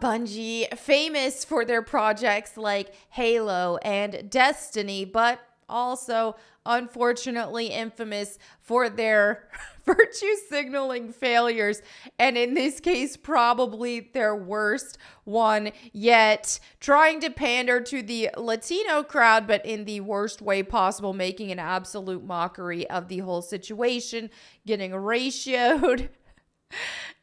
Bungie, famous for their projects like Halo and Destiny, but also unfortunately infamous for their virtue signaling failures, and in this case probably their worst one yet, trying to pander to the Latino crowd but in the worst way possible, making an absolute mockery of the whole situation, getting ratioed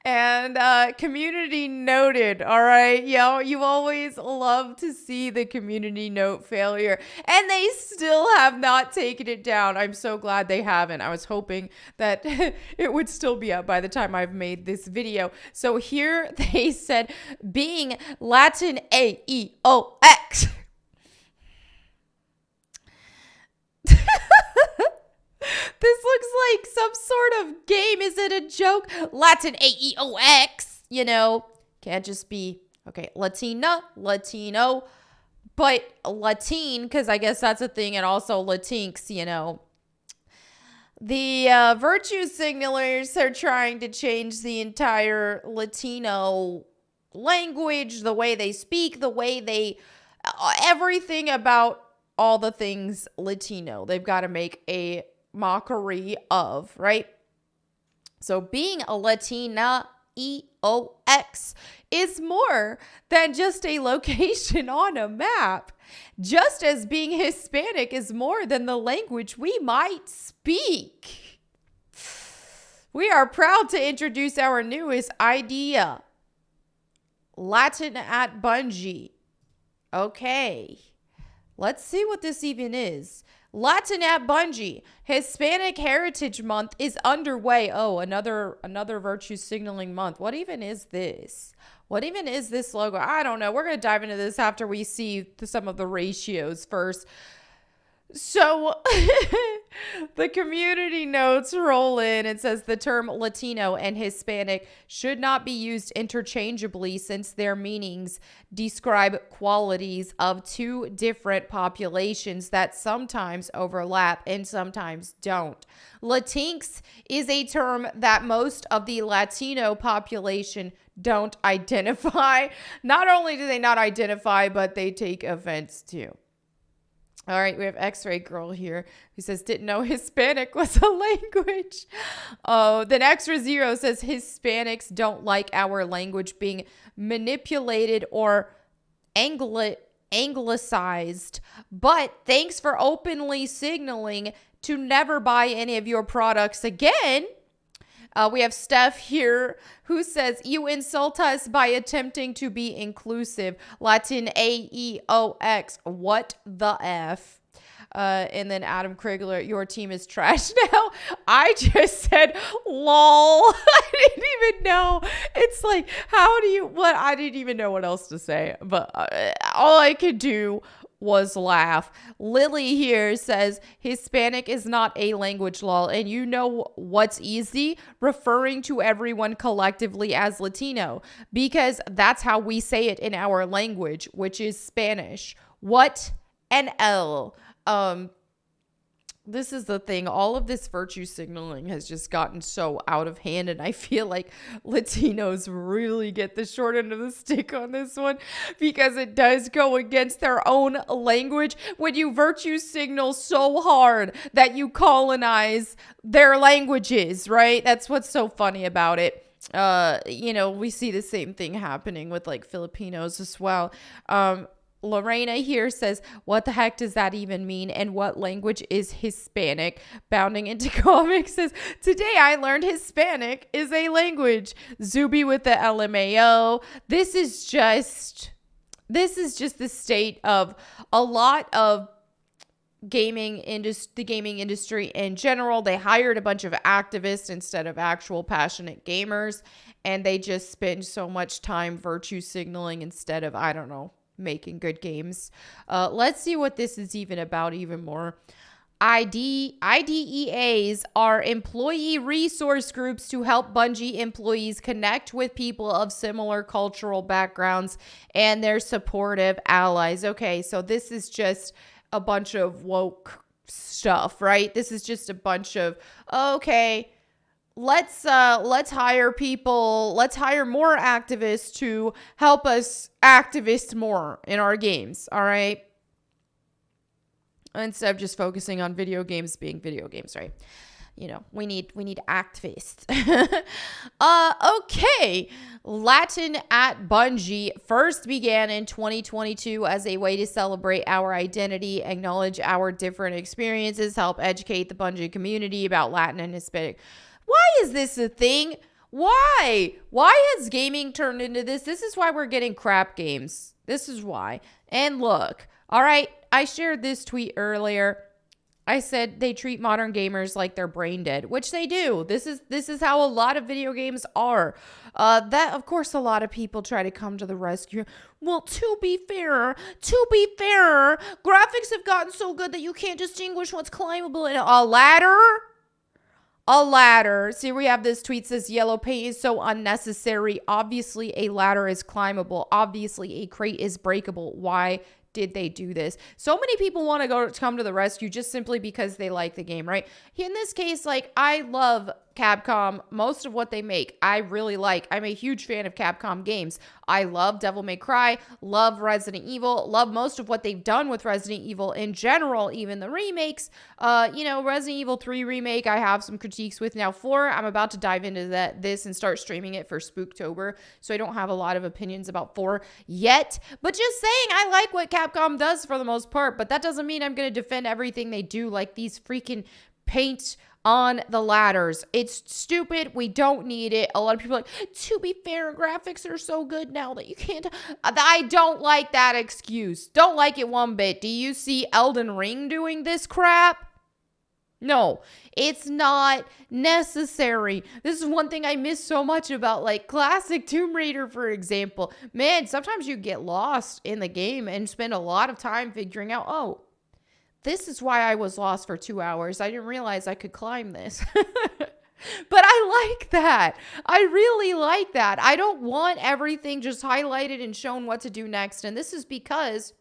and community noted. All right, you always love to see the community note failure, and they still have not taken it down. I'm so glad they haven't. I was hoping that it would still be up by the time I've made this video. So here they said, being Latin AEOX. This looks like some sort of game. Is it a joke? Latin AEOX, can't just be, okay, Latina, Latino, but Latine, because I guess that's a thing, and also Latinx, The virtue signalers are trying to change the entire Latino language, the way they speak, the way they, everything about all the things Latino. They've got to make a mockery of, right? So being a Latina EOX is more than just a location on a map, just as being Hispanic is more than the language we might speak. We are proud to introduce our newest idea, Latin at Bungie. Okay, let's see what this even is. Latin at Bungie, Hispanic Heritage Month is underway. Oh, another virtue signaling month. What even is this? What even is this logo? I don't know. We're going to dive into this after we see some of the ratios first. So the community notes roll in. It says the term Latino and Hispanic should not be used interchangeably since their meanings describe qualities of two different populations that sometimes overlap and sometimes don't. Latinx is a term that most of the Latino population don't identify. Not only do they not identify, but they take offense to. All right, we have X-Ray Girl here who says, didn't know Hispanic was a language. Oh, then Extra Zero says, Hispanics don't like our language being manipulated or anglicized. But thanks for openly signaling to never buy any of your products again. We have Steph here who says, you insult us by attempting to be inclusive. Latin AEOX. What the F? And then Adam Krigler, your team is trash now. I just said, lol. I didn't even know. It's like, I didn't even know what else to say. But all I could do was laugh. Lily here says, Hispanic is not a language, lol. And you know what's easy? Referring to everyone collectively as Latino, because that's how we say it in our language, which is Spanish. What an L. This is the thing. All of this virtue signaling has just gotten so out of hand, and I feel like Latinos really get the short end of the stick on this one because it does go against their own language when you virtue signal so hard that you colonize their languages, right? That's what's so funny about it. We see the same thing happening with like Filipinos as well. Lorena here says, what the heck does that even mean? And what language is Hispanic? Bounding into comics says, today I learned Hispanic is a language. Zuby with the LMAO. This is just the state of a lot of the gaming industry in general. They hired a bunch of activists instead of actual passionate gamers. And they just spend so much time virtue signaling instead of, I don't know, making good games. Let's see what this is even about even more. IDEAs are employee resource groups to help Bungie employees connect with people of similar cultural backgrounds and their supportive allies. Okay, so this is just a bunch of woke stuff, right? This is just a bunch of, okay, let's hire people, let's hire more activists to help us activist more in our games, all right? Instead of just focusing on video games being video games, right? You know, we need activists. Okay. Latin at Bungie first began in 2022 as a way to celebrate our identity, acknowledge our different experiences, help educate the Bungie community about Latin and Hispanic. Why is this a thing? Why has gaming turned into this? This is why we're getting crap games. This is why. And look, all right, I shared this tweet earlier. I said they treat modern gamers like they're brain dead, which they do. This is how a lot of video games are. That, of course, a lot of people try to come to the rescue. Well, to be fair, graphics have gotten so good that you can't distinguish what's climbable in a ladder. A ladder. See, we have this tweet says yellow paint is so unnecessary. Obviously, a ladder is climbable. Obviously, a crate is breakable. Why did they do this? So many people want to come to the rescue just simply because they like the game, right? In this case, like, I love Capcom. Most of what they make, I really like. I'm a huge fan of Capcom games. I love Devil May Cry, love Resident Evil, love most of what they've done with Resident Evil in general, even the remakes. Resident Evil 3 remake, I have some critiques with. Now 4, I'm about to dive into this and start streaming it for Spooktober, so I don't have a lot of opinions about 4 yet. But just saying, I like what Capcom does for the most part, but that doesn't mean I'm going to defend everything they do, like these freaking paint on the ladders. It's stupid. We don't need it. A lot of people are like, to be fair, graphics are so good now that you can't. I don't like that excuse. Don't like it one bit. Do you see Elden Ring doing this crap? No, it's not necessary. This is one thing I miss so much about, like, classic Tomb Raider, for example. Man, sometimes you get lost in the game and spend a lot of time figuring out, oh, this is why I was lost for 2 hours. I didn't realize I could climb this. But I like that. I really like that. I don't want everything just highlighted and shown what to do next. And this is because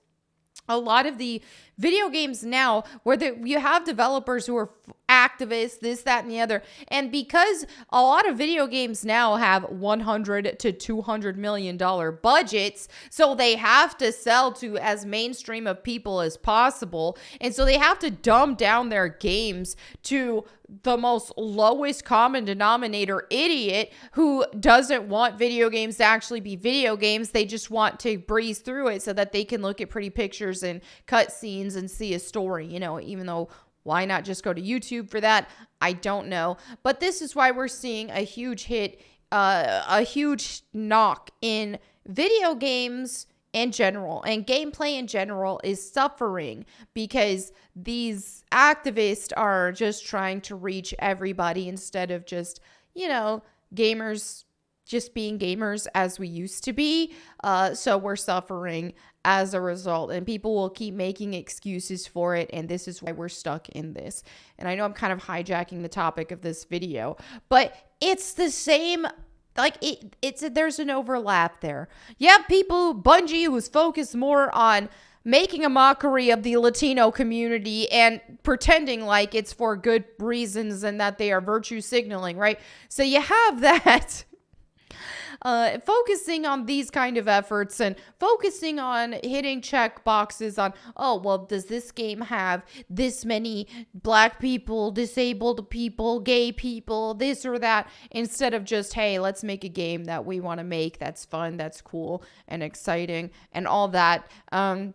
a lot of the video games now where you have developers who are activists, this, that, and the other. And because a lot of video games now have $100 to $200 million budgets, so they have to sell to as mainstream of people as possible. And so they have to dumb down their games to the most lowest common denominator idiot who doesn't want video games to actually be video games. They just want to breeze through it so that they can look at pretty pictures and cutscenes and see a story, even though why not just go to YouTube for that? I don't know. But this is why we're seeing a huge hit, a huge knock in video games in general, and gameplay in general is suffering because these activists are just trying to reach everybody instead of just, gamers just being gamers as we used to be. So we're suffering as a result, and people will keep making excuses for it, and this is why we're stuck in this. And I know I'm kind of hijacking the topic of this video, but it's the same. Like, there's an overlap there. Yeah, Bungie was focused more on making a mockery of the Latino community and pretending like it's for good reasons and that they are virtue signaling, right? So you have that. Focusing on these kind of efforts and focusing on hitting check boxes on, oh, well, does this game have this many black people, disabled people, gay people, this or that, instead of just, hey, let's make a game that we want to make that's fun, that's cool and exciting and all that. And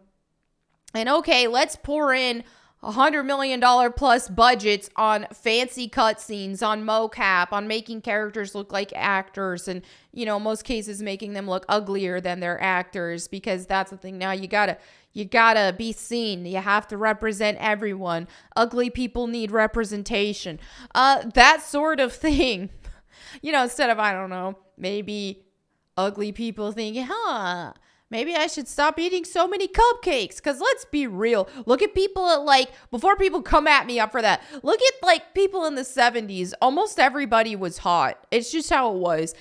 okay, let's pour in $100 million plus budgets on fancy cutscenes, on mocap, on making characters look like actors, and, most cases making them look uglier than their actors, because that's the thing now. You gotta be seen. You have to represent everyone. Ugly people need representation. That sort of thing. Instead of, I don't know, maybe ugly people thinking, maybe I should stop eating so many cupcakes. Because let's be real. Look at people before people come at me up for that. Look at people in the 70s. Almost everybody was hot. It's just how it was.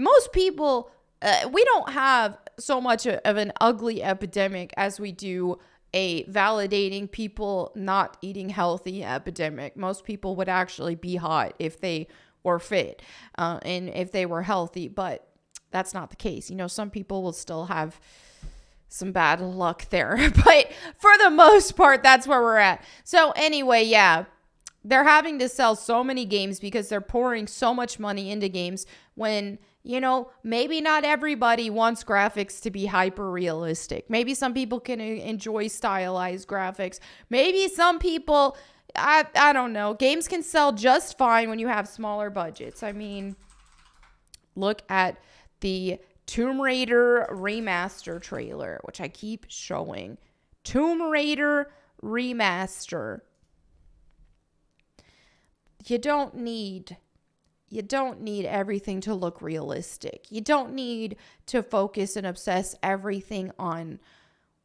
Most people, we don't have so much of an ugly epidemic as we do a validating people not eating healthy epidemic. Most people would actually be hot if they or fit, and if they were healthy, but that's not the case. Some people will still have some bad luck there, but for the most part, that's where we're at. So anyway, yeah, they're having to sell so many games because they're pouring so much money into games when, maybe not everybody wants graphics to be hyper realistic. Maybe some people can enjoy stylized graphics. Maybe some people, I don't know. Games can sell just fine when you have smaller budgets. I mean, look at the Tomb Raider remaster trailer, which I keep showing. Tomb Raider remaster. You don't need everything to look realistic. You don't need to focus and obsess everything on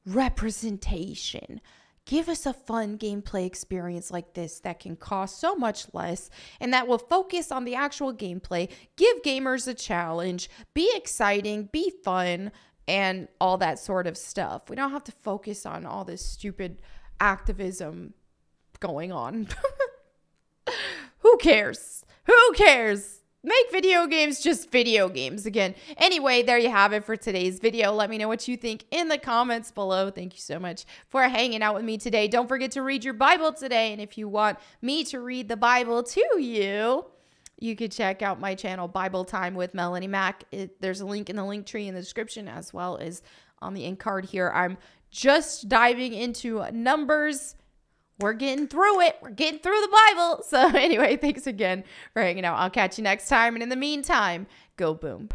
representation. Give us a fun gameplay experience like this that can cost so much less and that will focus on the actual gameplay, give gamers a challenge, be exciting, be fun, and all that sort of stuff. We don't have to focus on all this stupid activism going on. Who cares? Who cares? Make video games just video games again. Anyway, there you have it for today's video. Let me know what you think in the comments below. Thank you so much for hanging out with me today. Don't forget to read your Bible today. And if you want me to read the Bible to you, you could check out my channel, Bible Time with Melanie Mack. There's a link in the link tree in the description as well as on the end card here. I'm just diving into Numbers. We're getting through it. We're getting through the Bible. So anyway, thanks again for hanging out. I'll catch you next time. And in the meantime, go boom.